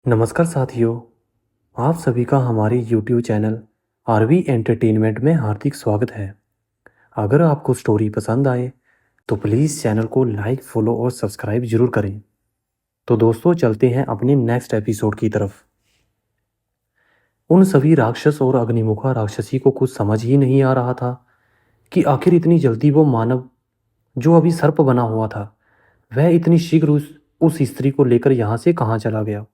नमस्कार साथियों, आप सभी का हमारे YouTube चैनल आरवी एंटरटेनमेंट में हार्दिक स्वागत है। अगर आपको स्टोरी पसंद आए तो प्लीज़ चैनल को लाइक, फॉलो और सब्सक्राइब जरूर करें। तो दोस्तों चलते हैं अपने नेक्स्ट एपिसोड की तरफ। उन सभी राक्षस और अग्निमुखा राक्षसी को कुछ समझ ही नहीं आ रहा था कि आखिर इतनी जल्दी वो मानव जो अभी सर्प बना हुआ था, वह इतनी शीघ्र उस स्त्री को लेकर यहाँ से कहाँ चला गया।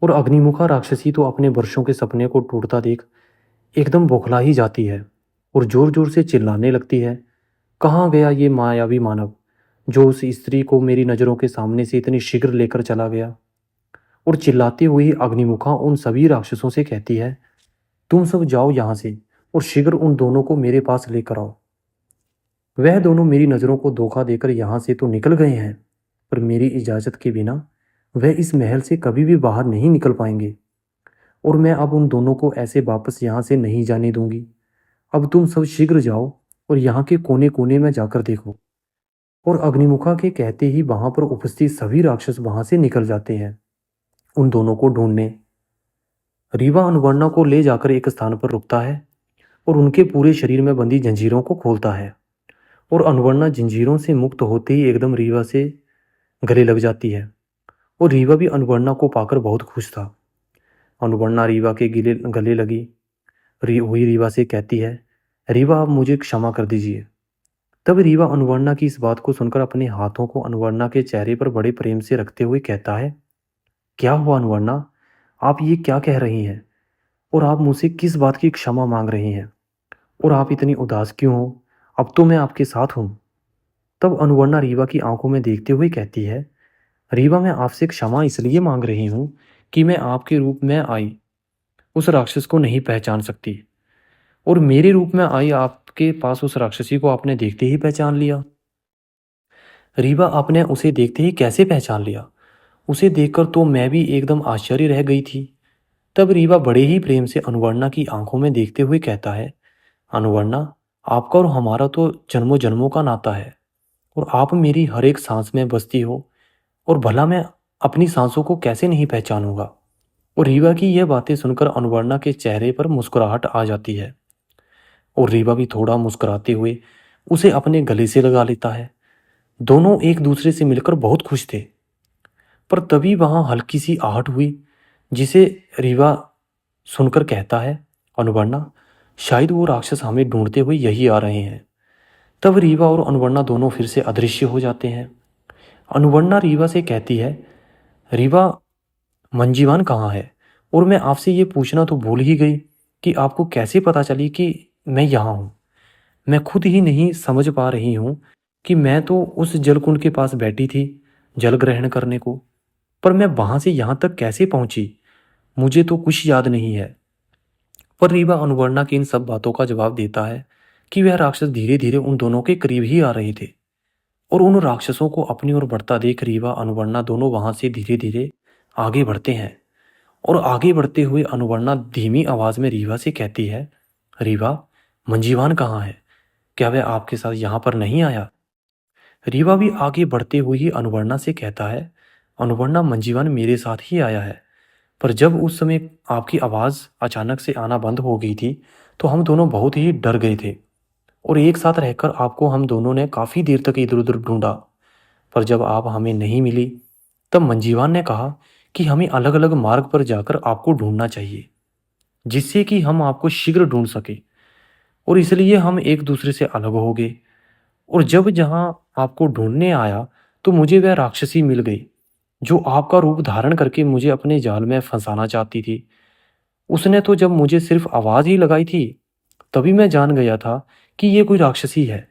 और अग्निमुखा राक्षसी तो अपने वर्षों के सपने को टूटता देख एकदम बौखला ही जाती है और जोर जोर से चिल्लाने लगती है, कहाँ गया ये मायावी मानव जो उस स्त्री को मेरी नज़रों के सामने से इतनी शीघ्र लेकर चला गया। और चिल्लाती हुई अग्निमुखा उन सभी राक्षसों से कहती है, तुम सब जाओ यहाँ से और शीघ्र उन दोनों को मेरे पास लेकर आओ। वह दोनों मेरी नज़रों को धोखा देकर यहाँ से तो निकल गए हैं, पर मेरी इजाज़त के बिना वह इस महल से कभी भी बाहर नहीं निकल पाएंगे और मैं अब उन दोनों को ऐसे वापस यहाँ से नहीं जाने दूंगी। अब तुम सब शीघ्र जाओ और यहाँ के कोने कोने में जाकर देखो। और अग्निमुखा के कहते ही वहां पर उपस्थित सभी राक्षस वहां से निकल जाते हैं उन दोनों को ढूंढने। रीवा अनुवर्णा को ले जाकर एक स्थान पर रुकता है और उनके पूरे शरीर में बंधी जंजीरों को खोलता है। और अनुवर्णा जंजीरों से मुक्त होते ही एकदम रीवा से गले लग जाती है और रीवा भी अनुवर्णा को पाकर बहुत खुश था। अनुवर्णा रीवा के गिले गले लगी हुई रीवा से कहती है, रीवा आप मुझे क्षमा कर दीजिए। तब रीवा अनुवर्णा की इस बात को सुनकर अपने हाथों को अनुवर्णा के चेहरे पर बड़े प्रेम से रखते हुए कहता है, क्या हुआ अनुवर्णा, आप ये क्या कह रही हैं और आप मुझसे किस बात की क्षमा मांग रही हैं और आप इतनी उदास क्यों हो, अब तो मैं आपके साथ हूँ। तब अनुवर्णा रीवा की आंखों में देखते हुए कहती है, रीवा मैं आपसे क्षमा इसलिए मांग रही हूँ कि मैं आपके रूप में आई उस राक्षस को नहीं पहचान सकती और मेरे रूप में आई आपके पास उस राक्षसी को आपने देखते ही पहचान लिया। रीवा आपने उसे देखते ही कैसे पहचान लिया, उसे देखकर तो मैं भी एकदम आश्चर्य रह गई थी। तब रीवा बड़े ही प्रेम से अनुवर्णा की आंखों में देखते हुए कहता है, अनुवर्णा आपका और हमारा तो जन्मों जन्मों का नाता है और आप मेरी हर एक सांस में बसती हो और भला मैं अपनी सांसों को कैसे नहीं पहचानूंगा। और रीवा की यह बातें सुनकर अनुवर्णा के चेहरे पर मुस्कुराहट आ जाती है और रीवा भी थोड़ा मुस्कुराते हुए उसे अपने गले से लगा लेता है। दोनों एक दूसरे से मिलकर बहुत खुश थे, पर तभी वहां हल्की सी आहट हुई जिसे रीवा सुनकर कहता है, अनुवर्णा शायद वो राक्षस हमें ढूंढते हुए यही आ रहे हैं। तब रीवा और अनुवर्णा दोनों फिर से अदृश्य हो जाते हैं। अनुवर्णा रीवा से कहती है, रीवा मंजीवान कहाँ है, और मैं आपसे ये पूछना तो भूल ही गई कि आपको कैसे पता चली कि मैं यहाँ हूँ। मैं खुद ही नहीं समझ पा रही हूँ कि मैं तो उस जलकुंड के पास बैठी थी जल ग्रहण करने को, पर मैं वहां से यहाँ तक कैसे पहुंची मुझे तो कुछ याद नहीं है। पर रीवा अनुवर्णा की इन सब बातों का जवाब देता है कि वह राक्षस धीरे धीरे उन दोनों के करीब ही आ रहे थे और उन राक्षसों को अपनी ओर बढ़ता देख रीवा अनुवर्णा दोनों वहां से धीरे धीरे आगे बढ़ते हैं। और आगे बढ़ते हुए अनुवर्णा धीमी आवाज में रीवा से कहती है, रीवा मंजीवान कहाँ है, क्या वह आपके साथ यहाँ पर नहीं आया। रीवा भी आगे बढ़ते हुए ही अनुवर्णा से कहता है, अनुवर्णा मंजीवान मेरे साथ ही आया है, पर जब उस समय आपकी आवाज़ अचानक से आना बंद हो गई थी तो हम दोनों बहुत ही डर गए थे और एक साथ रहकर आपको हम दोनों ने काफ़ी देर तक इधर उधर ढूंढा, पर जब आप हमें नहीं मिली तब मंजीवान ने कहा कि हमें अलग अलग मार्ग पर जाकर आपको ढूंढना चाहिए जिससे कि हम आपको शीघ्र ढूंढ सके। और इसलिए हम एक दूसरे से अलग हो गए और जब जहां आपको ढूंढने आया तो मुझे वह राक्षसी मिल गई जो आपका रूप धारण करके मुझे अपने जाल में फंसाना चाहती थी। उसने तो जब मुझे सिर्फ आवाज ही लगाई थी तभी मैं जान गया था कि ये कोई राक्षसी है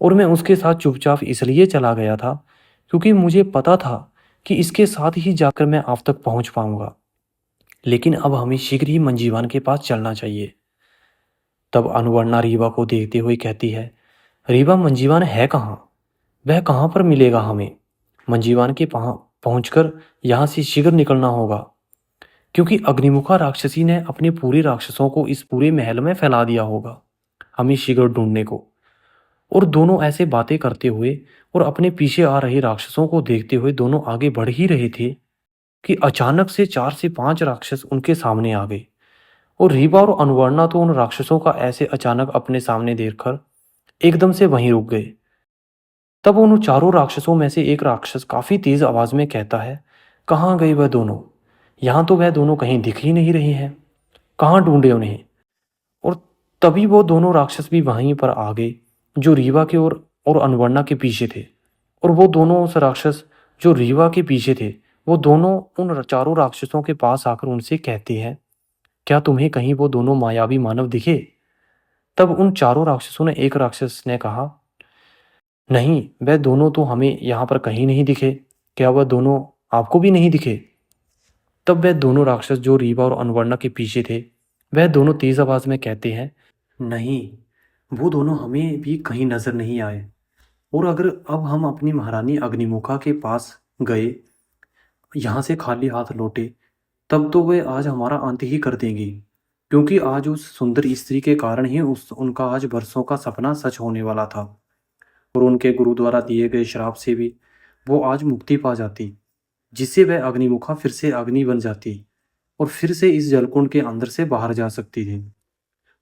और मैं उसके साथ चुपचाप इसलिए चला गया था क्योंकि मुझे पता था कि इसके साथ ही जाकर मैं आप तक पहुंच पाऊंगा। लेकिन अब हमें शीघ्र ही मंजीवान के पास चलना चाहिए। तब अनुवर्णा रीवा को देखते हुए कहती है, रीवा मंजीवान है कहाँ, वह कहाँ पर मिलेगा हमें। मंजीवान के पहुंचकर यहाँ से शीघ्र निकलना होगा क्योंकि अग्निमुखा राक्षसी ने अपने पूरे राक्षसों को इस पूरे महल में फैला दिया होगा हमें शीघ्र ढूंढने को। और दोनों ऐसे बातें करते हुए और अपने पीछे आ रहे राक्षसों को देखते हुए दोनों आगे बढ़ ही रहे थे कि अचानक से 4 से 5 राक्षस उनके सामने आ गए और रीवा और अनुवर्णा तो उन राक्षसों का ऐसे अचानक अपने सामने देखकर एकदम से वहीं रुक गए। तब उन चारों राक्षसों में से एक राक्षस काफी तेज आवाज में कहता है, कहाँ गए वह दोनों? यहाँ तो वह दोनों कहीं दिख ही नहीं रहे हैं। कहाँ ढूंढे उन्हें? और तभी वो दोनों राक्षस भी वहीं पर आ गए जो रीवा के और अनवर्णा के पीछे थे। और वो दोनों उस राक्षस जो रीवा के पीछे थे, वो दोनों उन चारों राक्षसों के पास आकर उनसे कहते हैं, क्या तुम्हें कहीं वो दोनों मायावी मानव दिखे? तब उन चारों राक्षसों ने एक राक्षस ने कहा, नहीं, वह दोनों तो हमें यहाँ पर कहीं नहीं दिखे। क्या वह दोनों आपको भी नहीं दिखे? तब वह दोनों राक्षस जो रीवा और अनवर्णा के पीछे थे, वह दोनों तेज आवाज में कहते हैं, नहीं, वो दोनों हमें भी कहीं नजर नहीं आए। और अगर अब हम अपनी महारानी अग्निमुखा के पास गए, यहाँ से खाली हाथ लौटे, तब तो वे आज हमारा अंत ही कर देंगी। क्योंकि आज उस सुंदर स्त्री के कारण ही उनका आज बरसों का सपना सच होने वाला था। और उनके गुरु द्वारा दिए गए श्राप से भी वो आज मुक्ति पा जाती, जिससे वह अग्निमुखा फिर से अग्नि बन जाती और फिर से इस जलकुंड के अंदर से बाहर जा सकती थी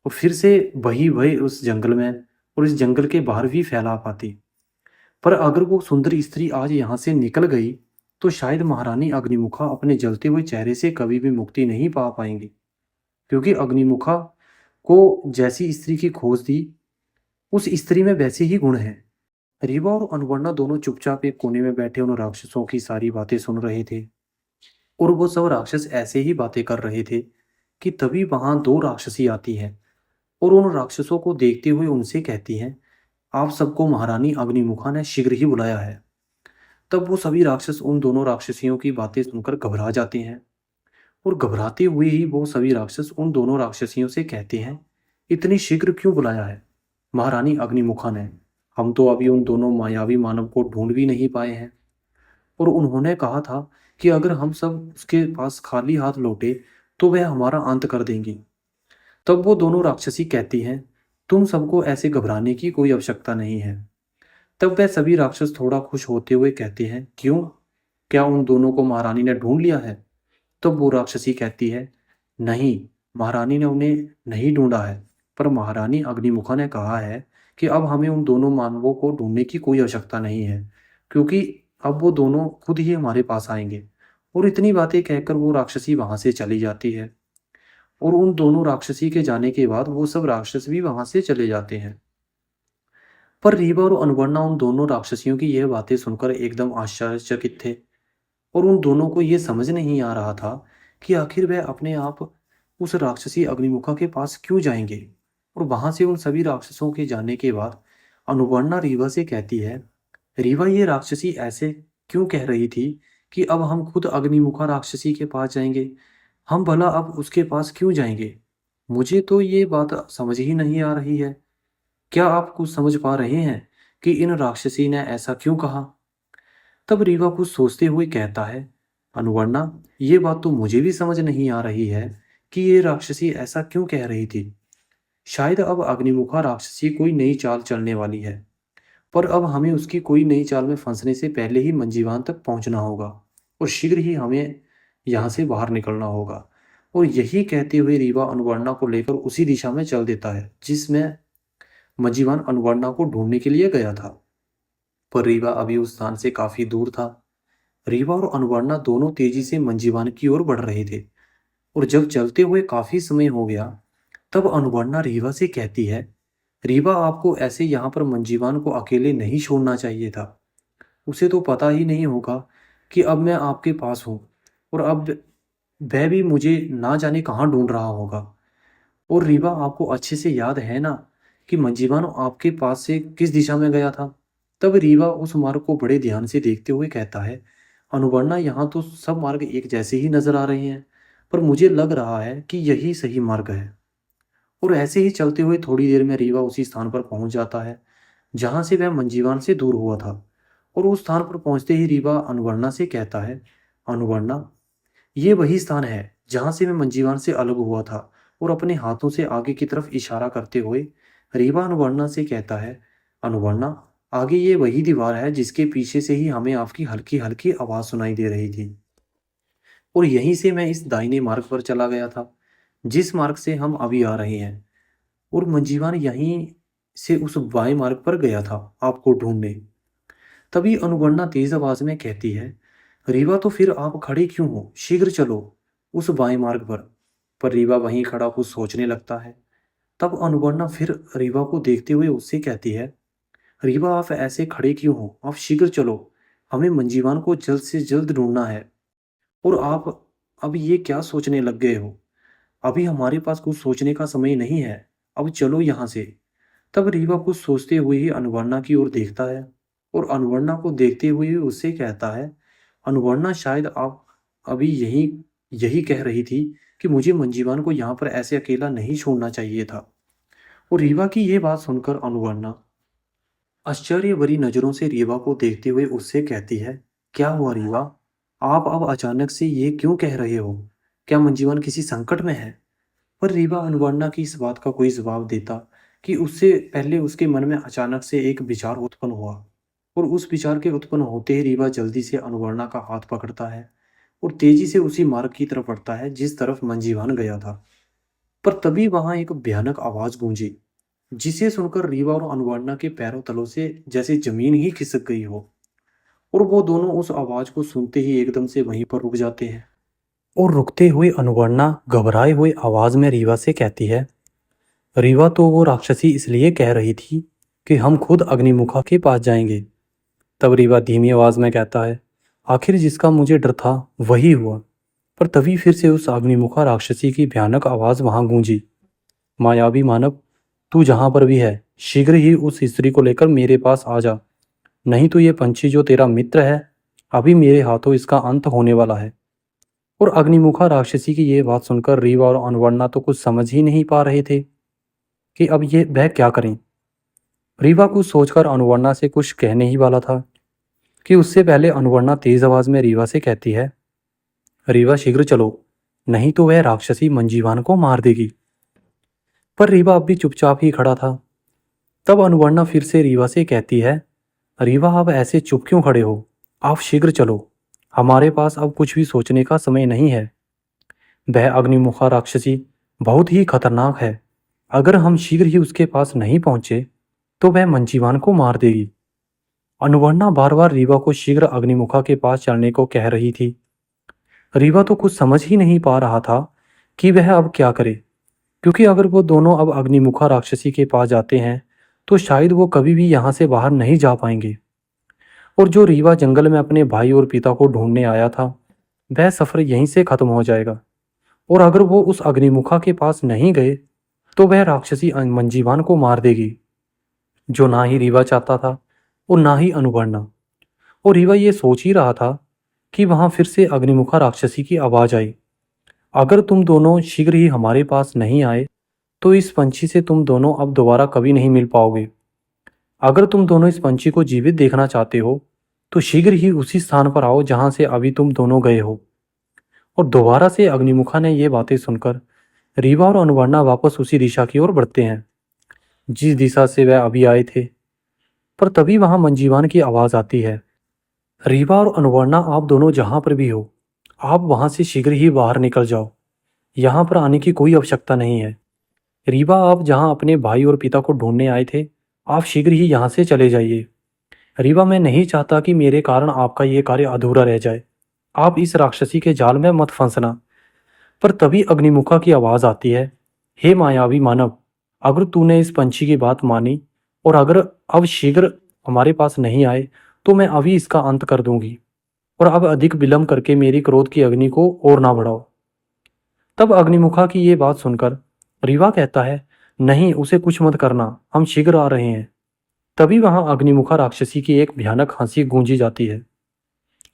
और फिर से वही वही उस जंगल में और इस जंगल के बाहर भी फैला पाती। पर अगर वो सुंदर स्त्री आज यहाँ से निकल गई, तो शायद महारानी अग्निमुखा अपने जलते हुए चेहरे से कभी भी मुक्ति नहीं पा पाएंगी। क्योंकि अग्निमुखा को जैसी स्त्री की खोज थी, उस स्त्री में वैसे ही गुण हैं। रीवा और अनवर्णा दोनों चुपचाप एक कोने में बैठे उन राक्षसों की सारी बातें सुन रहे थे। और वो सब राक्षस ऐसे ही बातें कर रहे थे कि तभी वहां दो राक्षसी आती हैं और उन राक्षसों को देखते हुए उनसे कहती हैं, आप सबको महारानी अग्निमुखा ने शीघ्र ही बुलाया है। तब वो सभी राक्षस उन दोनों राक्षसियों की बातें सुनकर घबरा जाते हैं और घबराते हुए ही वो सभी राक्षस उन दोनों राक्षसियों से कहते हैं, इतनी शीघ्र क्यों बुलाया है महारानी अग्निमुखा ने? हम तो अभी उन दोनों मायावी मानव को ढूंढ भी नहीं पाए हैं। और उन्होंने कहा था कि अगर हम सब उसके पास खाली हाथ लौटे तो वह हमारा अंत कर देंगी। तब वो दोनों राक्षसी कहती हैं, तुम सबको ऐसे घबराने की कोई आवश्यकता नहीं है। तब वह सभी राक्षस थोड़ा खुश होते हुए कहते हैं, क्यों? क्या उन दोनों को महारानी ने ढूंढ लिया है? तब वो राक्षसी कहती है, नहीं, महारानी ने उन्हें नहीं ढूंढा है, पर महारानी अग्निमुखा ने कहा है कि अब हमें उन दोनों मानवों को ढूंढने की कोई आवश्यकता नहीं है, क्योंकि अब वो दोनों खुद ही हमारे पास आएंगे। और इतनी बातें कहकर वो राक्षसी वहां से चली जाती है। और उन दोनों राक्षसी के जाने के बाद वो सब राक्षस भी वहां से चले जाते हैं। पर रीवा और अनवर्णा उन दोनों राक्षसियों की यह बातें सुनकर एकदम आश्चर्यचकित थे और उन दोनों को यह समझ नहीं आ रहा था कि आखिर वह अपने आप उस राक्षसी अग्निमुखा के पास क्यों जाएंगे। और वहां से उन सभी राक्षसों के जाने के बाद अनुवर्णा रीवा से कहती है, रीवा, ये राक्षसी ऐसे क्यों कह रही थी कि अब हम खुद अग्निमुखा राक्षसी के पास जाएंगे? हम भला अब उसके पास क्यों जाएंगे? मुझे तो ये बात समझ ही नहीं आ रही है। क्या आप कुछ समझ पा रहे हैं कि इन राक्षसी ने ऐसा क्यों कहा? तब रीवा कुछ सोचते हुए कहता है, अनुवर्णा, ये बात तो मुझे भी समझ नहीं आ रही है कि ये राक्षसी ऐसा क्यों कह रही थी। शायद अब अग्निमुखा राक्षसी कोई नई चाल चलने वाली है, पर अब हमें उसकी कोई नई चाल में फंसने से पहले ही मंजीवान तक पहुंचना होगा और शीघ्र ही हमें यहाँ से बाहर निकलना होगा। और यही कहते हुए रीवा अनुवर्णा को लेकर उसी दिशा में चल देता है जिसमें मंजीवान अनुवर्णा को ढूंढने के लिए गया था। पर रीवा अभी उस स्थान से काफी दूर था। रीवा और अनुवर्णा दोनों तेजी से मंजीवान की ओर बढ़ रहे थे और जब चलते हुए काफी समय हो गया, तब अनुवर्णा रीवा से कहती है, रीवा, आपको ऐसे यहाँ पर मंजीवान को अकेले नहीं छोड़ना चाहिए था। उसे तो पता ही नहीं होगा कि अब मैं आपके पास हूँ और अब वह भी मुझे ना जाने कहाँ ढूंढ रहा होगा। और रीवा, आपको अच्छे से याद है ना कि मंजीवान आपके पास से किस दिशा में गया था? तब रीवा उस मार्ग को बड़े ध्यान से देखते हुए कहता है, अनुवर्णा, यहाँ तो सब मार्ग एक जैसे ही नजर आ रहे हैं, पर मुझे लग रहा है कि यही सही मार्ग है। और ऐसे ही चलते हुए थोड़ी देर में रीवा उसी स्थान पर पहुंच जाता है जहां से वह मंजीवान से दूर हुआ था। और उस स्थान पर पहुंचते ही रीवा अनुवर्णा से कहता है, अनुवर्णा, ये वही स्थान है जहां से मैं मंजीवान से अलग हुआ था। और अपने हाथों से आगे की तरफ इशारा करते हुए रीवा अनुवर्णा से कहता है, अनुवर्णा, आगे ये वही दीवार है जिसके पीछे से ही हमें आपकी हल्की हल्की आवाज सुनाई दे रही थी। और यहीं से मैं इस दाहिने मार्ग पर चला गया था, जिस मार्ग से हम अभी आ रहे हैं। और मंजीवान यहीं से उस बाएं मार्ग पर गया था आपको ढूंढने। तभी अनुवर्णा तेज आवाज में कहती है, रीवा तो फिर आप खड़े क्यों हो, शीघ्र चलो उस बाएं मार्ग पर रीवा वहीं खड़ा कुछ सोचने लगता है। तब अनुवर्णा फिर रीवा को देखते हुए उससे कहती है, रीवा आप ऐसे खड़े क्यों हो, आप शीघ्र चलो, हमें मंजीवान को जल्द से जल्द ढूंढना है। और आप अब ये क्या सोचने लग गए हो, अभी हमारे पास कुछ सोचने का समय नहीं है, अब चलो यहाँ से। तब रीवा कुछ सोचते हुए ही अनुवर्णा की ओर देखता है और अनुवर्णा को देखते हुए ही उससे कहता है, अनुवर्णा शायद आप अभी यही यही कह रही थी कि मुझे मंजीवान को यहाँ पर ऐसे अकेला नहीं छोड़ना चाहिए था। और रीवा की ये बात सुनकर अनुवर्णा आश्चर्य भरी नजरों से रीवा को देखते हुए उससे कहती है, क्या हुआ रीवा, आप अब अचानक से ये क्यों कह रहे हो, क्या मंजीवन किसी संकट में है। पर रीवा अनुवर्णा की इस बात का कोई जवाब देता कि उससे पहले उसके मन में अचानक से एक विचार उत्पन्न हुआ। और उस विचार के उत्पन्न होते ही रीवा जल्दी से अनुवर्णा का हाथ पकड़ता है और तेजी से उसी मार्ग की तरफ बढ़ता है जिस तरफ मंजीवान गया था। पर तभी वहां एक भयानक आवाज गूंजी, जिसे सुनकर रीवा और अनुवर्णा के पैरों तलों से जैसे जमीन ही खिसक गई हो। और वो दोनों उस आवाज को सुनते ही एकदम से वहीं पर रुक जाते हैं। और रुकते हुए अनुवर्णा घबराए हुए आवाज में रीवा से कहती है, रीवा तो वो राक्षसी इसलिए कह रही थी कि हम खुद अग्निमुखा के पास जाएंगे। तब रीवा धीमी आवाज में कहता है, आखिर जिसका मुझे डर था वही हुआ। पर तभी फिर से उस अग्निमुखा राक्षसी की भयानक आवाज वहां गूंजी, मायावी मानव, तू जहां पर भी है शीघ्र ही उस स्त्री को लेकर मेरे पास आ जा, नहीं तो ये पंछी जो तेरा मित्र है अभी मेरे हाथों इसका अंत होने वाला है। और अग्निमुखा राक्षसी की ये बात सुनकर रीवा और अनवर्णा तो कुछ समझ ही नहीं पा रहे थे कि अब ये वह क्या करें। रीवा कुछ सोचकर अनवर्णा से कुछ कहने ही वाला था कि उससे पहले अनवर्णा तेज आवाज में रीवा से कहती है, रीवा शीघ्र चलो, नहीं तो वह राक्षसी मंजीवान को मार देगी। पर रीवा अब भी चुपचाप ही खड़ा था। तब अनवर्णा फिर से रीवा से कहती है, रीवा आप ऐसे चुप क्यों खड़े हो, आप शीघ्र चलो, हमारे पास अब कुछ भी सोचने का समय नहीं है। वह अग्निमुखा राक्षसी बहुत ही खतरनाक है, अगर हम शीघ्र ही उसके पास नहीं पहुंचे तो वह मंजीवान को मार देगी। अनुवर्णा बार बार रीवा को शीघ्र अग्निमुखा के पास चलने को कह रही थी। रीवा तो कुछ समझ ही नहीं पा रहा था कि वह अब क्या करे, क्योंकि अगर वो दोनों अब अग्निमुखा राक्षसी के पास जाते हैं तो शायद वो कभी भी यहाँ से बाहर नहीं जा पाएंगे। और जो रीवा जंगल में अपने भाई और पिता को ढूंढने आया था वह सफर यहीं से खत्म हो जाएगा। और अगर वो उस अग्निमुखा के पास नहीं गए तो वह राक्षसी मंजीवान को मार देगी, जो ना ही रीवा चाहता था और ना ही अनुवर्णा। और रीवा ये सोच ही रहा था कि वहां फिर से अग्निमुखा राक्षसी की आवाज आई, अगर तुम दोनों शीघ्र ही हमारे पास नहीं आए तो इस पंछी से तुम दोनों अब दोबारा कभी नहीं मिल पाओगे। अगर तुम दोनों इस पंछी को जीवित देखना चाहते हो तो शीघ्र ही उसी स्थान पर आओ जहां से अभी तुम दोनों गए हो। और दोबारा से अग्निमुखा ने ये बातें सुनकर रीवा और अनुवर्णा वापस उसी दिशा की ओर बढ़ते हैं जिस दिशा से वह अभी आए थे। पर तभी वहां मंजीवान की आवाज आती है, रीवा और अनुवर्णा आप दोनों जहां पर भी हो आप वहां से शीघ्र ही बाहर निकल जाओ, यहाँ पर आने की कोई आवश्यकता नहीं है। रीवा आप जहां अपने भाई और पिता को ढूंढने आए थे आप शीघ्र ही यहाँ से चले जाइए। रीवा मैं नहीं चाहता कि मेरे कारण आपका ये कार्य अधूरा रह जाए, आप इस राक्षसी के जाल में मत फंसना। पर तभी अग्निमुखा की आवाज आती है, हे मायावी मानव, अगर तूने इस पंछी की बात मानी और अगर अब शीघ्र हमारे पास नहीं आए तो मैं अभी इसका अंत कर दूंगी, और अब अधिक विलंब करके मेरी क्रोध की अग्नि को और ना बढ़ाओ। तब अग्निमुखा की ये बात सुनकर रीवा कहता है, नहीं उसे कुछ मत करना, हम शीघ्र आ रहे हैं। तभी वहां अग्निमुखा राक्षसी की एक भयानक हंसी गूंजी जाती है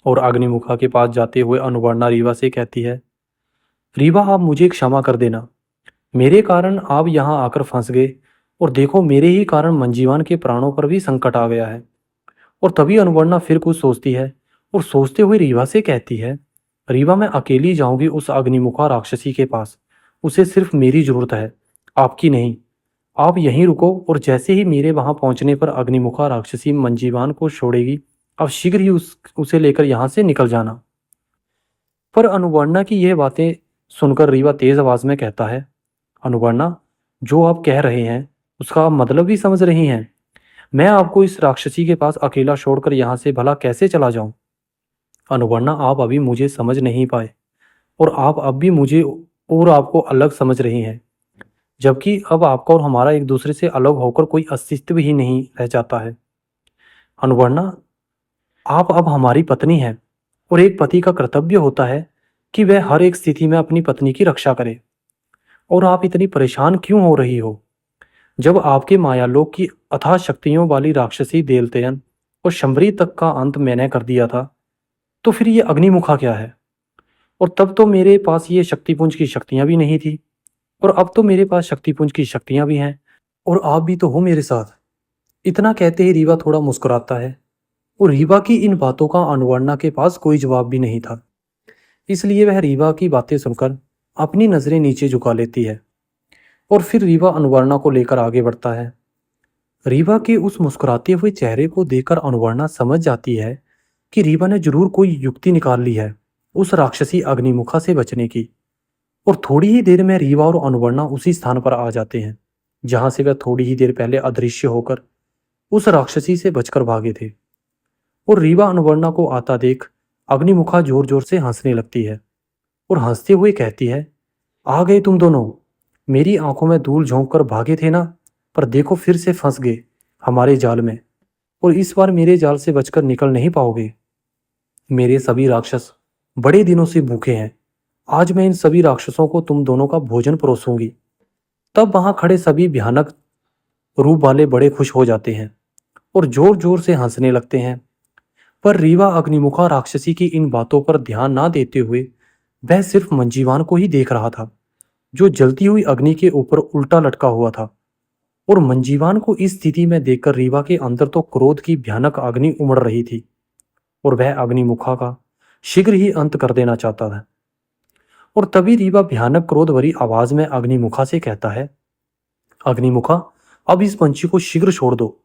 और अग्निमुखा के पास जाते हुए अनुवर्णा रीवा से कहती है, रीवा आप मुझे क्षमा कर देना, मेरे कारण आप यहाँ आकर फंस गए और देखो मेरे ही कारण मंजीवान के प्राणों पर भी संकट आ गया है। और तभी अनुवर्णा फिर कुछ सोचती है और सोचते हुए रीवा से कहती है, रीवा मैं अकेली जाऊंगी उस अग्निमुखा राक्षसी के पास, उसे सिर्फ मेरी जरूरत है, आपकी नहीं। आप यहीं रुको और जैसे ही मेरे वहां पहुंचने पर अग्निमुखा राक्षसी मंजीवान को छोड़ेगी, आप शीघ्र ही उसे लेकर यहाँ से निकल जाना। पर अनुवर्णा की यह बातें सुनकर रीवा तेज आवाज में कहता है, अनुवर्णा, जो आप कह रहे हैं उसका आप मतलब भी समझ रही हैं? मैं आपको इस राक्षसी के पास अकेला छोड़कर यहाँ से भला कैसे चला जाऊं? अनुवर्णा, आप अभी मुझे समझ नहीं पाए और आप अब भी मुझे और आपको अलग समझ रही हैं, जबकि अब आपका और हमारा एक दूसरे से अलग होकर कोई अस्तित्व ही नहीं रह जाता है। अनुवर्णा, आप अब हमारी पत्नी हैं और एक पति का कर्तव्य होता है कि वह हर एक स्थिति में अपनी पत्नी की रक्षा करे। और आप इतनी परेशान क्यों हो रही हो? जब आपके मायालोक की अथाह शक्तियों वाली राक्षसी देवतेयन और शंबरी तक का अंत मैंने कर दिया था, तो फिर ये अग्निमुखा क्या है? और तब तो मेरे पास ये शक्तिपुंज की शक्तियां भी नहीं थी, और अब तो मेरे पास शक्तिपुंज की शक्तियां भी हैं, और आप भी तो हो मेरे साथ। इतना कहते ही रीवा थोड़ा मुस्कुराता है, और रीवा की इन बातों का अनुवर्णा के पास कोई जवाब भी नहीं था। इसलिए वह रीवा की बातें सुनकर अपनी नजरें नीचे झुका लेती है, और फिर रीवा अनुवर्णा को लेकर आगे बढ़ता है। रीवा के उस मुस्कुराते हुए चेहरे को देखकर अनुवर्णा समझ जाती है कि रीवा ने जरूर कोई युक्ति निकाल ली है उस राक्षसी अग्निमुखा से बचने की। और थोड़ी ही देर में रीवा और अनुवर्णा उसी स्थान पर आ जाते हैं जहां से वह थोड़ी ही देर पहले अदृश्य होकर उस राक्षसी से बचकर भागे थे। और रीवा अनुवर्णा को आता देख अग्निमुखा जोर जोर से हंसने लगती है और हंसते हुए कहती है, आ गए तुम दोनों। मेरी आंखों में धूल झोंक कर भागे थे ना, पर देखो फिर से फंस गए हमारे जाल में, और इस बार मेरे जाल से बचकर निकल नहीं पाओगे। मेरे सभी राक्षस बड़े दिनों से भूखे हैं। आज मैं इन सभी राक्षसों को तुम दोनों का भोजन परोसूंगी। तब वहां खड़े सभी भयानक रूप वाले बड़े खुश हो जाते हैं और जोर जोर से हंसने लगते हैं। पर रीवा अग्निमुखा राक्षसी की इन बातों पर ध्यान ना देते हुए वह सिर्फ मंजीवान को ही देख रहा था, जो जलती हुई अग्नि के ऊपर उल्टा लटका हुआ था। और मंजीवान को इस स्थिति में देखकर रीवा के अंदर तो क्रोध की भयानक अग्नि उमड़ रही थी, और वह अग्निमुखा का शीघ्र ही अंत कर देना चाहता था। और तभी रीवा भयानक क्रोध भरी आवाज में अग्निमुखा से कहता है, अग्निमुखा, अब इस पंछी को शीघ्र छोड़ दो।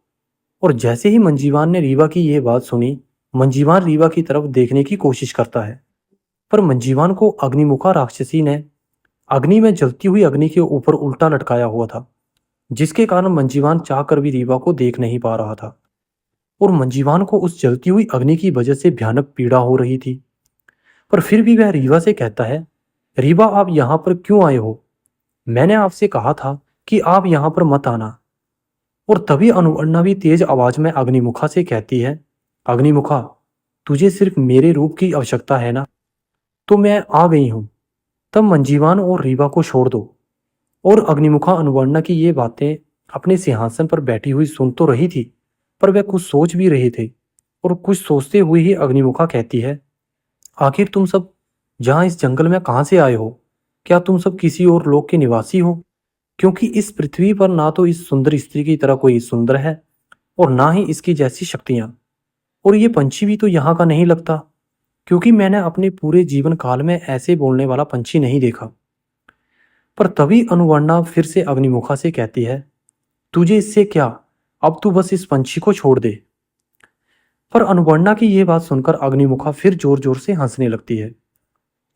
और जैसे ही मंजीवान ने रीवा की यह बात सुनी, मंजीवान रीवा की तरफ देखने की कोशिश करता है, पर मंजीवान को अग्निमुखा राक्षसी ने अग्नि में जलती हुई अग्नि के ऊपर उल्टा लटकाया हुआ था, जिसके कारण मंजीवान चाहकर भी रीवा को देख नहीं पा रहा था। और मंजीवान को उस जलती हुई अग्नि की वजह से भयानक पीड़ा हो रही थी। पर फिर भी वह रीवा से कहता है, रीवा, आप यहाँ पर क्यों आए हो? मैंने आपसे कहा था कि आप यहाँ पर मत आना। और तभी अनुवर्णा भी तेज आवाज में अग्निमुखा से कहती है, अग्निमुखा, तुझे सिर्फ मेरे रूप की आवश्यकता है ना, तो मैं आ गई हूं। तब मंजीवान और रीवा को छोड़ दो। और अग्निमुखा अनुवर्णा की ये बातें अपने सिंहासन पर बैठी हुई सुन तो रही थी, पर वह कुछ सोच भी रहे थे। और कुछ सोचते हुए ही अग्निमुखा कहती है, आखिर तुम सब जहां इस जंगल में कहां से आए हो? क्या तुम सब किसी और लोक के निवासी हो? क्योंकि इस पृथ्वी पर ना तो इस सुंदर स्त्री की तरह कोई सुंदर है, और ना ही इसकी जैसी शक्तियां। और ये पंछी भी तो यहाँ का नहीं लगता, क्योंकि मैंने अपने पूरे जीवन काल में ऐसे बोलने वाला पंछी नहीं देखा। पर तभी अनुवर्णा फिर से अग्निमुखा से कहती है, तुझे इससे क्या, अब तू बस इस पंछी को छोड़ दे। पर अनुवर्णा की यह बात सुनकर अग्निमुखा फिर जोर जोर से हंसने लगती है,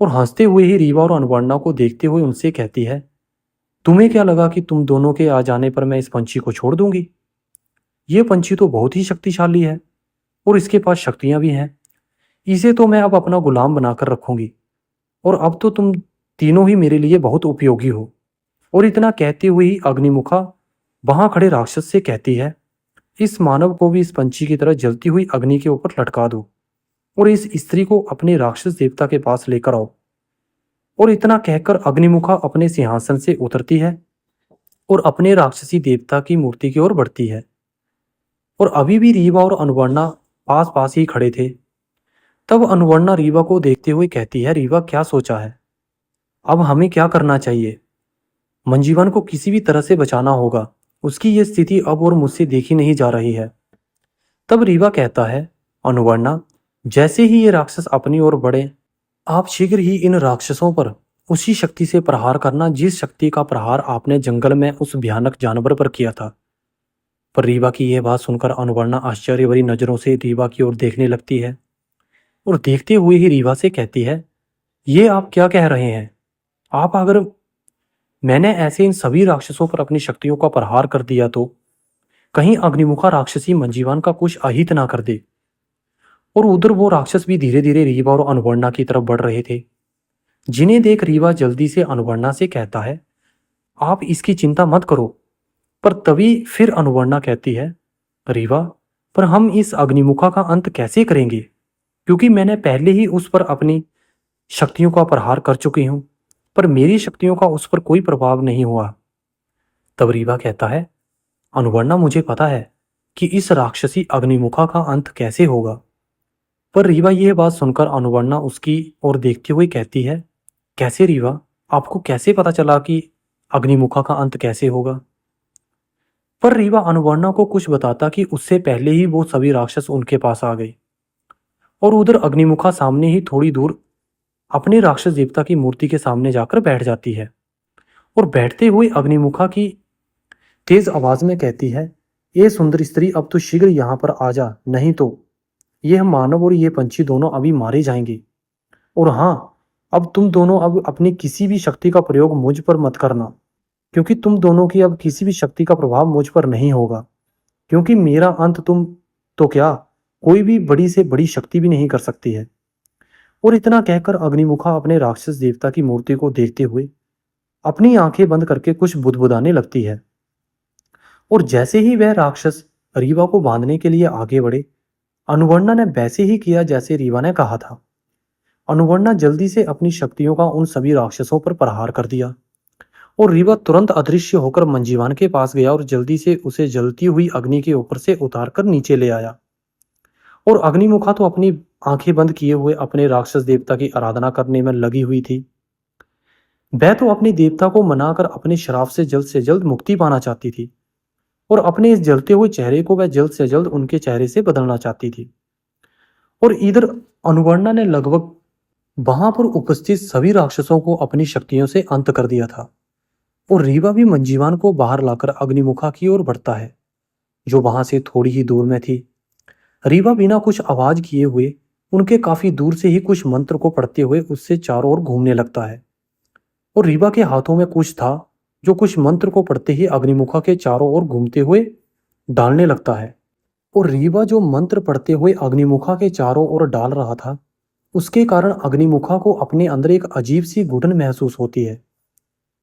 और हंसते हुए ही रीवा और अनुवर्णा को देखते हुए उनसे कहती है, तुम्हें क्या लगा कि तुम दोनों के आ जाने पर मैं इस पंछी को छोड़ दूंगी? यह पंछी तो बहुत ही शक्तिशाली है, और इसके पास शक्तियां भी हैं। इसे तो मैं अब अपना गुलाम बनाकर रखूंगी, और अब तो तुम तीनों ही मेरे लिए बहुत उपयोगी हो। और इतना कहते हुए ही अग्निमुखा वहां खड़े राक्षस से कहती है, इस मानव को भी इस पंछी की तरह जलती हुई अग्नि के ऊपर लटका दो, और इस स्त्री को अपने राक्षस देवता के पास लेकर आओ। और इतना कहकर अग्निमुखा अपने सिंहासन से उतरती है और अपने राक्षसी देवता की मूर्ति की ओर बढ़ती है। और अभी भी रीवा और अनुवर्णा पास पास ही खड़े थे। तब अनुवर्णा रीवा को देखते हुए कहती है, रीवा, क्या सोचा है? अब हमें क्या करना चाहिए? मंजीवन को किसी भी तरह से बचाना होगा, उसकी ये स्थिति अब और मुझसे देखी नहीं जा रही है। तब रीवा कहता है, अनुवर्णा, जैसे ही ये राक्षस अपनी ओर बढ़े, आप शीघ्र ही इन राक्षसों पर उसी शक्ति से प्रहार करना जिस शक्ति का प्रहार आपने जंगल में उस भयानक जानवर पर किया था। पर रीवा की यह बात सुनकर अनुवर्णा आश्चर्य भरी नजरों से रीवा की ओर देखने लगती है, और देखते हुए ही रीवा से कहती है, ये आप क्या कह रहे हैं? आप अगर मैंने ऐसे इन सभी राक्षसों पर अपनी शक्तियों का प्रहार कर दिया तो कहीं अग्निमुखा राक्षसी मंजीवान का कुछ अहित ना कर दे। और उधर वो राक्षस भी धीरे धीरे रीवा और अनुवर्णा की तरफ बढ़ रहे थे, जिन्हें देख रीवा जल्दी से अनुवर्णा से कहता है, आप इसकी चिंता मत करो। पर तभी फिर अनुवर्णा कहती है, रीवा, पर हम इस अग्निमुखा का अंत कैसे करेंगे? क्योंकि मैंने पहले ही उस पर अपनी शक्तियों का प्रहार कर चुकी हूं, पर मेरी शक्तियों का उस पर कोई प्रभाव नहीं हुआ। तब रीवा कहता है, अनुवर्णा, मुझे पता है कि इस राक्षसी अग्निमुखा का अंत कैसे होगा। पर रीवा यह बात सुनकर अनुवर्णा उसकी ओर देखते हुए कहती है, कैसे रीवा? आपको कैसे पता चला कि अग्निमुखा का अंत कैसे होगा? पर रीवा अनुवर्णा को कुछ बताता कि उससे पहले ही वो सभी राक्षस उनके पास आ गए और उधर अग्निमुखा सामने ही थोड़ी दूर अपने राक्षस देवता की मूर्ति के सामने जाकर बैठ जाती है और बैठते हुए अग्निमुखा की तेज आवाज में कहती है, ये सुंदर स्त्री, अब तो शीघ्र यहाँ पर आ जा, नहीं तो ये मानव और ये पंछी दोनों अभी मारे जाएंगे। और हाँ, अब तुम दोनों अब अपनी किसी भी शक्ति का प्रयोग मुझ पर मत करना, क्योंकि तुम दोनों की अब किसी भी शक्ति का प्रभाव मुझ पर नहीं होगा, क्योंकि मेरा अंत तुम तो क्या, कोई भी बड़ी से बड़ी शक्ति भी नहीं कर सकती है। और इतना कहकर अग्निमुखा अपने राक्षस देवता की मूर्ति को देखते हुए अपनी आंखें बंद करके कुछ बुदबुदाने लगती है। और जैसे ही वह राक्षस रीवा को बांधने के लिए आगे बढ़े, अनुवर्णा ने वैसे ही किया जैसे रीवा ने कहा था। अनुवर्णा जल्दी से अपनी शक्तियों का उन सभी राक्षसों पर प्रहार कर दिया और रीवा तुरंत अदृश्य होकर मंजीवान के पास गया और जल्दी से उसे जलती हुई अग्नि के ऊपर से उतारकर नीचे ले आया। और अग्निमुखा तो अपनी आंखें बंद किए हुए अपने राक्षस देवता की आराधना करने में लगी हुई थी। वह तो अपने देवता को मनाकर अपने श्राप से जल्द मुक्ति पाना चाहती थी और अपने इस जलते हुए चेहरे को वह जल्द से जल्द उनके चेहरे से बदलना चाहती थी। और इधर अनुवर्णा ने लगभग वहां पर उपस्थित सभी राक्षसों को अपनी शक्तियों से अंत कर दिया था। और रीवा भी मंजीवान को बाहर लाकर अग्निमुखा की ओर बढ़ता है, जो वहां से थोड़ी ही दूर में थी। रीवा बिना कुछ आवाज किए हुए उनके काफी दूर से ही कुछ मंत्र को पढ़ते हुए उससे चारों ओर घूमने लगता है। और रीवा के हाथों में कुछ था जो कुछ मंत्र को पढ़ते ही अग्निमुखा के चारों ओर घूमते हुए डालने लगता है। और रीवा जो मंत्र पढ़ते हुए अग्निमुखा के चारों ओर डाल रहा था, उसके कारण अग्निमुखा को अपने अंदर एक अजीब सी घुटन महसूस होती है,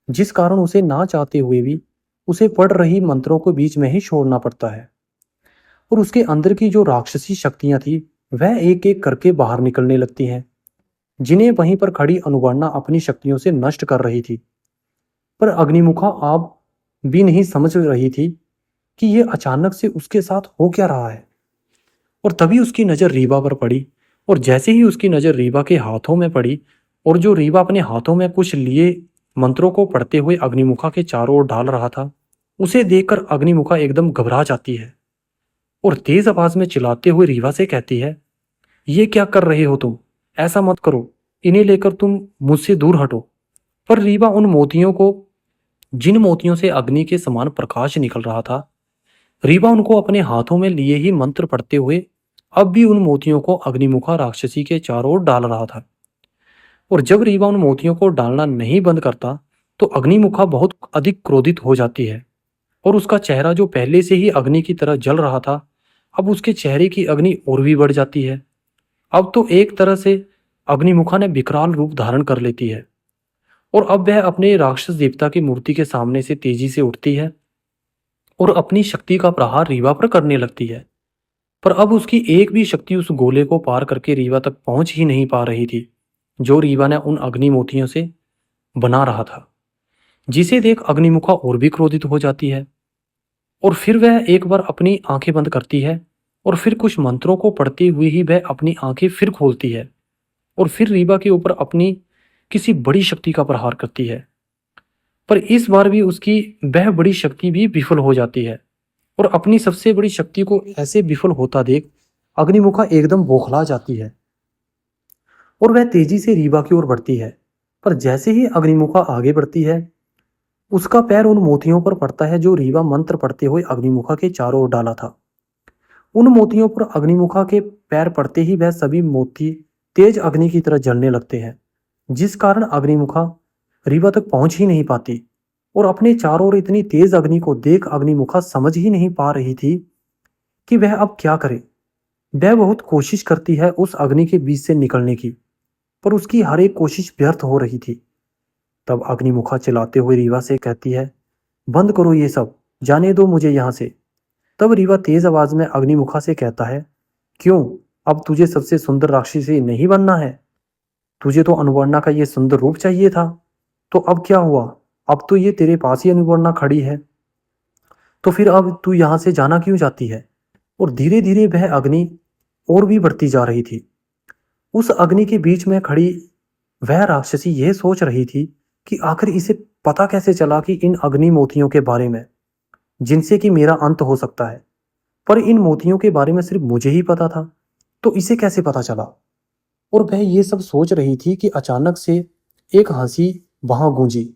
जिस कारण उसे ना चाहते हुए भी उसे पढ़ रही मंत्रों को बीच में ही छोड़ना पड़ता है। और उसके अंदर की जो राक्षसी शक्तियां थी वह एक एक करके बाहर निकलने लगती हैं, जिन्हें वहीं पर खड़ी अनुवर्णा अपनी शक्तियों से नष्ट कर रही थी। पर अग्निमुखा आप भी नहीं समझ रही थी कि यह अचानक से उसके साथ हो क्या रहा है। और तभी उसकी नजर रीवा पर पड़ी और जैसे ही उसकी नजर रीवा के हाथों में पड़ी और जो रीवा अपने हाथों में कुछ लिए मंत्रों को पढ़ते हुए अग्निमुखा के चारों ओर डाल रहा था, उसे देखकर अग्निमुखा एकदम घबरा जाती है और तेज आवाज में चिल्लाते हुए रीवा से कहती है, ये क्या कर रहे हो तुम? ऐसा मत करो, इन्हें लेकर तुम मुझसे दूर हटो। पर रीवा उन मोतियों को, जिन मोतियों से अग्नि के समान प्रकाश निकल रहा था, रीवा उनको अपने हाथों में लिए ही मंत्र पढ़ते हुए अब भी उन मोतियों को अग्निमुखा राक्षसी के चारों ओर डाल रहा था। और जब रीवा उन मोतियों को डालना नहीं बंद करता तो अग्निमुखा बहुत अधिक क्रोधित हो जाती है और उसका चेहरा जो पहले से ही अग्नि की तरह जल रहा था, अब उसके चेहरे की अग्नि और भी बढ़ जाती है। अब तो एक तरह से अग्निमुखा ने विकराल रूप धारण कर लेती है और अब वह अपने राक्षस देवता की मूर्ति के सामने से तेजी से उठती है और अपनी शक्ति का प्रहार रीवा पर करने लगती है। पर अब उसकी एक भी शक्ति उस गोले को पार करके रीवा तक पहुंच ही नहीं पा रही थी, जो रीवा ने उन अग्नि मोतियों से बना रहा था, जिसे देख अग्निमुखा और भी क्रोधित हो जाती है। और फिर वह एक बार अपनी आंखें बंद करती है और फिर कुछ मंत्रों को पढ़ते हुए ही वह अपनी आंखें फिर खोलती है और फिर रीवा के ऊपर अपनी किसी बड़ी शक्ति का प्रहार करती है। पर इस बार भी उसकी वह बड़ी शक्ति भी विफल हो जाती है और अपनी सबसे बड़ी शक्ति को ऐसे विफल होता देख अग्निमुखा एकदम बौखला जाती है और वह तेजी से रीवा की ओर बढ़ती है। पर जैसे ही अग्निमुखा आगे बढ़ती है, उसका पैर उन मोतियों पर पड़ता है जो रीवा मंत्र पढ़ते हुए अग्निमुखा के चारों ओर डाला था। उन मोतियों पर अग्निमुखा के पैर पड़ते ही वह सभी मोती तेज अग्नि की तरह जलने लगते हैं जिस कारण अग्निमुखा रीवा तक पहुंच ही नहीं पाती और अपने चारों ओर इतनी तेज अग्नि को देख अग्निमुखा समझ ही नहीं पा रही थी कि वह अब क्या करे। वह बहुत कोशिश करती है उस अग्नि के बीच से निकलने की, पर उसकी हर एक कोशिश व्यर्थ हो रही थी। तब अग्निमुखा चिल्लाते हुए रीवा से कहती है, बंद करो ये सब, जाने दो मुझे यहाँ से। तब रीवा तेज आवाज में अग्निमुखा से कहता है, क्यों, अब तुझे सबसे सुंदर राक्षसी नहीं बनना है? तुझे तो अनुवर्णा का ये सुंदर रूप चाहिए था, तो अब क्या हुआ? अब तो ये तेरे पास ही अनुवर्णा खड़ी है, तो फिर अब तू यहाँ से जाना क्यों चाहती है? और धीरे धीरे वह अग्नि और भी बढ़ती जा रही थी। उस अग्नि के बीच में खड़ी वह राक्षसी यह सोच रही थी कि आखिर इसे पता कैसे चला कि इन अग्नि मोतियों के बारे में, जिनसे कि मेरा अंत हो सकता है। पर इन मोतियों के बारे में सिर्फ मुझे ही पता था, तो इसे कैसे पता चला? और वह ये सब सोच रही थी कि अचानक से एक हंसी वहां गूंजी,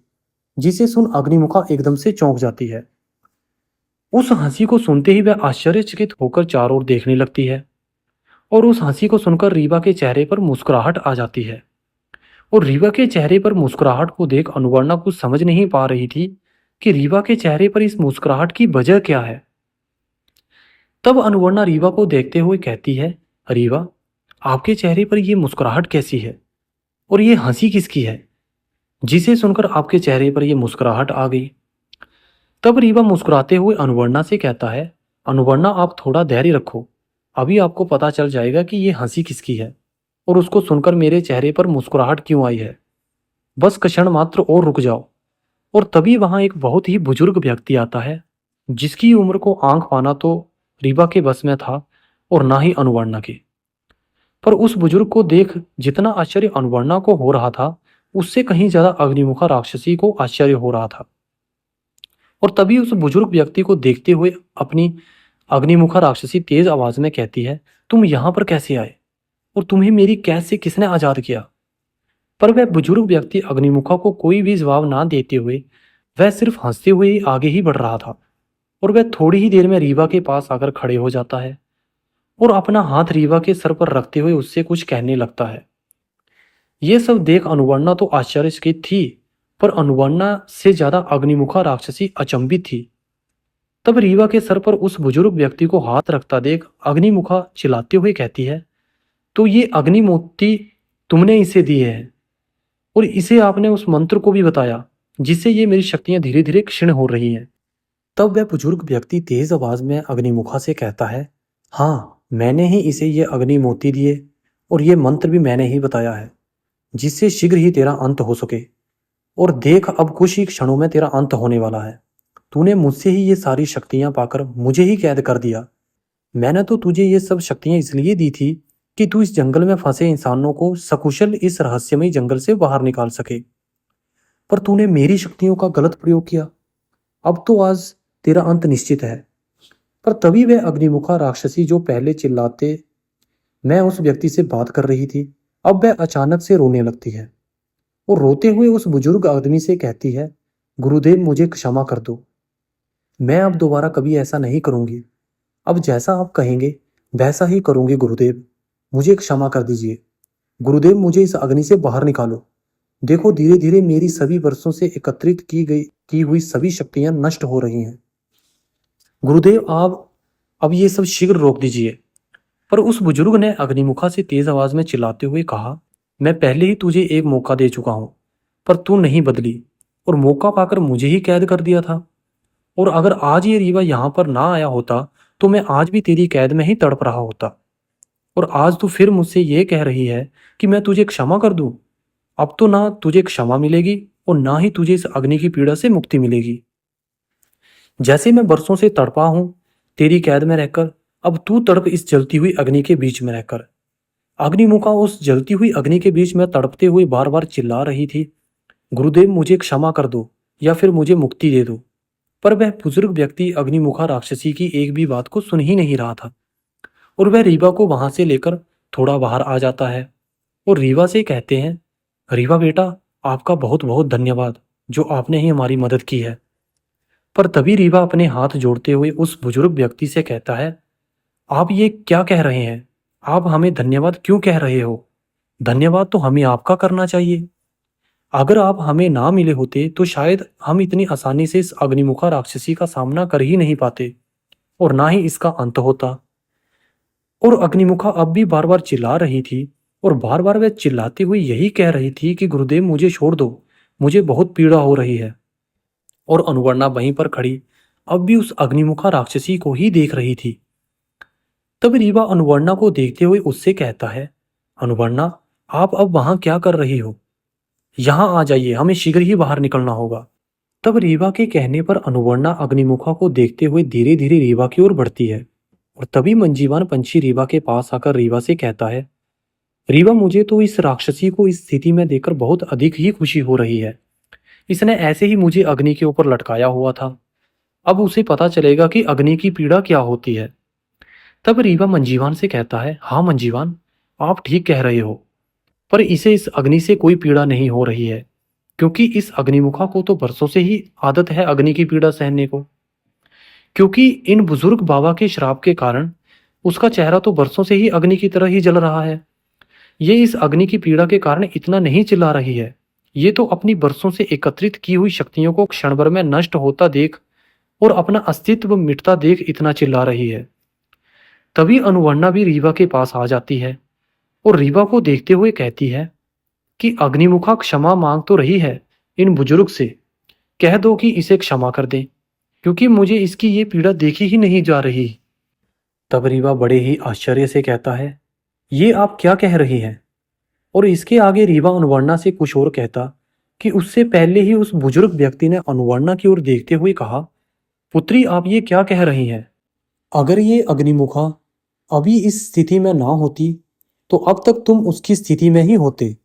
जिसे सुन अग्निमुखा एकदम से चौंक जाती है। उस हंसी को सुनते ही वह आश्चर्यचकित होकर चारों ओर देखने लगती है और उस हंसी को सुनकर रीवा के चेहरे पर मुस्कुराहट आ जाती है। और रीवा के चेहरे पर मुस्कुराहट को देख अनुवर्णा कुछ समझ नहीं पा रही थी कि रीवा के चेहरे पर इस मुस्कुराहट की वजह क्या है। तब अनुवर्णा रीवा को देखते हुए कहती है, रीवा, आपके चेहरे पर यह मुस्कुराहट कैसी है और ये हंसी किसकी है, जिसे सुनकर आपके चेहरे पर यह मुस्कुराहट आ गई? तब रीवा मुस्कुराते हुए अनुवर्णा से कहता है, अनुवर्णा, आप थोड़ा धैर्य रखो, अभी आपको पता चल जाएगा कि ये हंसी किसकी है और उसको सुनकर मेरे चेहरे पर मुस्कुराहट क्यों आई है। बस क्षण मात्र और रुक जाओ। और तभी वहां एक बहुत ही बुजुर्ग व्यक्ति आता है, जिसकी उम्र को आंख पाना तो रीवा के बस में था और ना ही अनुवर्णा के। पर उस बुजुर्ग को देख जितना आश्चर्य अनुवर्णा को हो रहा था, उससे कहीं ज्यादा अग्निमुखा राक्षसी को आश्चर्य हो रहा था। और तभी उस बुजुर्ग व्यक्ति को देखते हुए अपनी अग्निमुखा राक्षसी तेज आवाज में कहती है, तुम यहां पर कैसे आए और तुम्हें मेरी कैद से किसने आजाद किया? पर वह बुजुर्ग व्यक्ति अग्निमुखा को कोई भी जवाब ना देते हुए वह सिर्फ हंसते हुए ही आगे ही बढ़ रहा था। और वह थोड़ी ही देर में रीवा के पास आकर खड़े हो जाता है और अपना हाथ रीवा के सर पर रखते हुए उससे कुछ कहने लगता है। ये सब देख अनुवर्णा तो आश्चर्यचकित थी, पर अनुवर्णा से ज्यादा अग्निमुखा राक्षसी अचंभित थी। तब रीवा के सर पर उस बुजुर्ग व्यक्ति को हाथ रखता देख अग्निमुखा चिल्लाते हुए कहती है, तो ये अग्नि मोती तुमने इसे दिए हैं और इसे आपने उस मंत्र को भी बताया, जिससे ये मेरी शक्तियां धीरे धीरे क्षीण हो रही हैं। तब वह बुजुर्ग व्यक्ति तेज आवाज में अग्निमुखा से कहता है, हाँ, मैंने ही इसे ये अग्नि मोती दिए और ये मंत्र भी मैंने ही बताया है, जिससे शीघ्र ही तेरा अंत हो सके। और देख, अब कुछ ही क्षणों में तेरा अंत होने वाला है। तूने मुझसे ही ये सारी शक्तियां पाकर मुझे ही कैद कर दिया। मैंने तो तुझे ये सब शक्तियां इसलिए दी थी कि तू इस जंगल में फंसे इंसानों को सकुशल इस रहस्यमय जंगल से बाहर निकाल सके। पर तूने मेरी शक्तियों का गलत प्रयोग किया। अब तो आज तेरा अंत निश्चित है। पर तभी वह अग्निमुखा राक्षसी जो पहले चिल्लाते मैं उस व्यक्ति से बात कर रही थी, अब वह अचानक से रोने लगती है और रोते हुए उस बुजुर्ग आदमी से कहती है, गुरुदेव, मुझे क्षमा कर दो। मैं अब दोबारा कभी ऐसा नहीं करूंगी। अब जैसा आप कहेंगे वैसा ही करूंगी गुरुदेव। मुझे क्षमा कर दीजिए। गुरुदेव, मुझे इस अग्नि से बाहर निकालो। देखो, धीरे धीरे मेरी सभी वर्षों से एकत्रित की हुई सभी शक्तियां नष्ट हो रही हैं। गुरुदेव, आप अब ये सब शीघ्र रोक दीजिए। पर उस बुजुर्ग ने अग्निमुखा से तेज आवाज में चिल्लाते हुए कहा, मैं पहले ही तुझे एक मौका दे चुका हूं, पर तू नहीं बदली और मौका पाकर मुझे ही कैद कर दिया था। और अगर आज ये रीवा यहां पर ना आया होता तो मैं आज भी तेरी कैद में ही तड़प रहा होता। और आज तू फिर मुझसे ये कह रही है कि मैं तुझे क्षमा कर दूं। अब तो ना तुझे क्षमा मिलेगी और ना ही तुझे इस अग्नि की पीड़ा से मुक्ति मिलेगी। जैसे मैं बरसों से तड़पा हूं तेरी कैद में रहकर, अब तू तड़प इस जलती हुई अग्नि के बीच में रहकर। अग्निमुखा उस जलती हुई अग्नि के बीच में तड़पते हुए बार बार चिल्ला रही थी, गुरुदेव, मुझे क्षमा कर दो या फिर मुझे मुक्ति दे दो। पर वह बुजुर्ग व्यक्ति अग्निमुखा राक्षसी की एक भी बात को सुन ही नहीं रहा था और वह रीवा को वहां से लेकर थोड़ा बाहर आ जाता है और रीवा से कहते हैं, रीवा बेटा, आपका बहुत बहुत धन्यवाद जो आपने ही हमारी मदद की है। पर तभी रीवा अपने हाथ जोड़ते हुए उस बुजुर्ग व्यक्ति से कहता है, आप ये क्या कह रहे हैं? आप हमें धन्यवाद क्यों कह रहे हो? धन्यवाद तो हमें आपका करना चाहिए। अगर आप हमें ना मिले होते तो शायद हम इतनी आसानी से इस अग्निमुखा राक्षसी का सामना कर ही नहीं पाते और ना ही इसका अंत होता। और अग्निमुखा अब भी बार बार चिल्ला रही थी और बार बार वह चिल्लाती हुई यही कह रही थी कि गुरुदेव मुझे छोड़ दो, मुझे बहुत पीड़ा हो रही है। और अनुवर्णा वहीं पर खड़ी अब भी उस अग्निमुखा राक्षसी को ही देख रही थी। तब रीवा अनुवर्णा को देखते हुए उससे कहता है, अनुवर्णा आप अब वहां क्या कर रही हो? यहाँ आ जाइए, हमें शीघ्र ही बाहर निकलना होगा। तब रीवा के कहने पर अनुवर्णा अग्निमुखा को देखते हुए धीरे धीरे रीवा की ओर बढ़ती है और तभी मंजीवान पंछी रीवा के पास आकर रीवा से कहता है, रीवा मुझे तो इस राक्षसी को इस स्थिति में देखकर बहुत अधिक ही खुशी हो रही है। इसने ऐसे ही मुझे अग्नि के ऊपर लटकाया हुआ था। अब उसे पता चलेगा कि अग्नि की पीड़ा क्या होती है। तब रीवा मंजीवान से कहता है, हाँ मंजीवान, आप ठीक कह रहे हो, पर इसे इस अग्नि से कोई पीड़ा नहीं हो रही है, क्योंकि इस अग्निमुखा को तो बरसों से ही आदत है अग्नि की पीड़ा सहने को। क्योंकि इन बुजुर्ग बाबा के श्राप के कारण उसका चेहरा तो बरसों से ही अग्नि की तरह ही जल रहा है। ये इस अग्नि की पीड़ा के कारण इतना नहीं चिल्ला रही है, ये तो अपनी बरसों से एकत्रित की हुई शक्तियों को क्षण भर में नष्ट होता देख और अपना अस्तित्व मिटता देख इतना चिल्ला रही है। तभी अनुवर्णा भी रीवा के पास आ जाती है और रीवा को देखते हुए कहती है कि अग्निमुखा क्षमा मांग तो रही है इन बुजुर्ग से, कह दो कि इसे क्षमा कर दें, क्योंकि मुझे इसकी ये पीड़ा देखी ही नहीं जा रही। तब रीवा बड़े ही आश्चर्य से कहता है, ये आप क्या कह रही हैं? और इसके आगे रीवा अनुवर्णा से कुछ और कहता कि उससे पहले ही उस बुजुर्ग व्यक्ति ने अनुवर्णा की ओर देखते हुए कहा, पुत्री आप ये क्या कह रही हैं? अगर ये अग्निमुखा अभी इस स्थिति में ना होती तो अब तक तुम उसकी स्थिति में ही होते,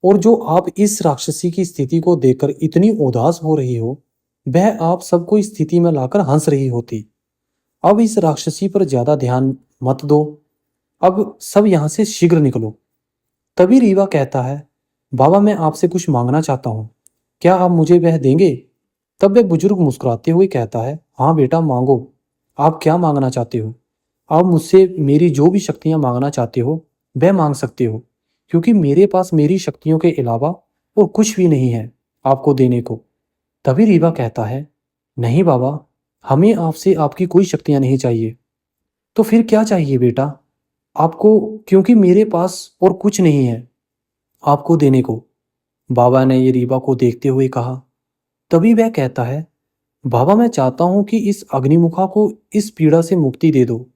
और जो आप इस राक्षसी की स्थिति को देखकर इतनी उदास हो रही हो वह आप सबको इस स्थिति में लाकर हंस रही होती। अब इस राक्षसी पर ज्यादा ध्यान मत दो, अब सब यहां से शीघ्र निकलो। तभी रीवा कहता है, बाबा मैं आपसे कुछ मांगना चाहता हूँ, क्या आप मुझे वह देंगे? तब वह बुजुर्ग मुस्कुराते हुए कहता है, हाँ बेटा मांगो, आप क्या मांगना चाहते हो? आप मुझसे मेरी जो भी शक्तियां मांगना चाहते हो वह मांग सकते हो, क्योंकि मेरे पास मेरी शक्तियों के अलावा और कुछ भी नहीं है आपको देने को। तभी रीवा कहता है, नहीं बाबा, हमें आपसे आपकी कोई शक्तियां नहीं चाहिए। तो फिर क्या चाहिए बेटा आपको? क्योंकि मेरे पास और कुछ नहीं है आपको देने को। बाबा ने ये रीवा को देखते हुए कहा। तभी वह कहता है, बाबा मैं चाहता हूं कि इस अग्निमुखा को इस पीड़ा से मुक्ति दे दो,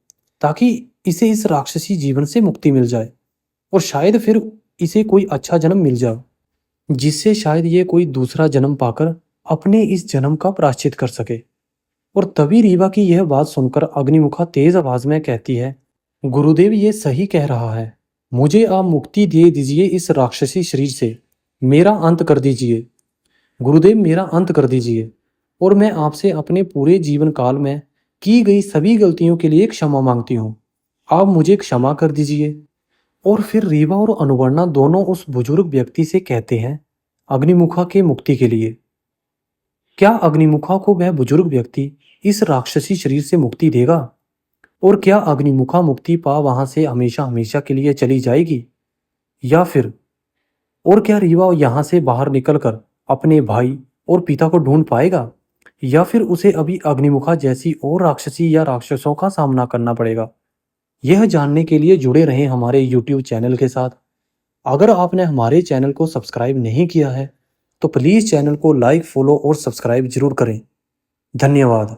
ताकि इसे इस राक्षसी जीवन से मुक्ति मिल जाए और शायद फिर इसे कोई अच्छा जन्म मिल जाए, जिससे शायद ये कोई दूसरा जन्म पाकर अपने इस जन्म का प्रायश्चित कर सके। और तभी रीवा की यह बात सुनकर अग्निमुखा तेज आवाज में कहती है, गुरुदेव ये सही कह रहा है, मुझे आप मुक्ति दे दीजिए इस राक्षसी शरीर से, मेरा अंत कर दीजिए गुरुदेव, मेरा अंत कर दीजिए, और मैं आपसे अपने पूरे जीवन काल में की गई सभी गलतियों के लिए क्षमा मांगती हूँ, आप मुझे क्षमा कर दीजिए। और फिर रीवा और अनुवर्णा दोनों उस बुजुर्ग व्यक्ति से कहते हैं अग्निमुखा के मुक्ति के लिए। क्या अग्निमुखा को वह बुजुर्ग व्यक्ति इस राक्षसी शरीर से मुक्ति देगा? और क्या अग्निमुखा मुक्ति पा वहां से हमेशा हमेशा के लिए चली जाएगी, या फिर और क्या रीवा यहां से बाहर निकलकर अपने भाई और पिता को ढूंढ पाएगा, या फिर उसे अभी अग्निमुखा जैसी और राक्षसी या राक्षसों का सामना करना पड़ेगा? यह जानने के लिए जुड़े रहें हमारे YouTube चैनल के साथ। अगर आपने हमारे चैनल को सब्सक्राइब नहीं किया है तो प्लीज़ चैनल को लाइक, फॉलो और सब्सक्राइब जरूर करें। धन्यवाद।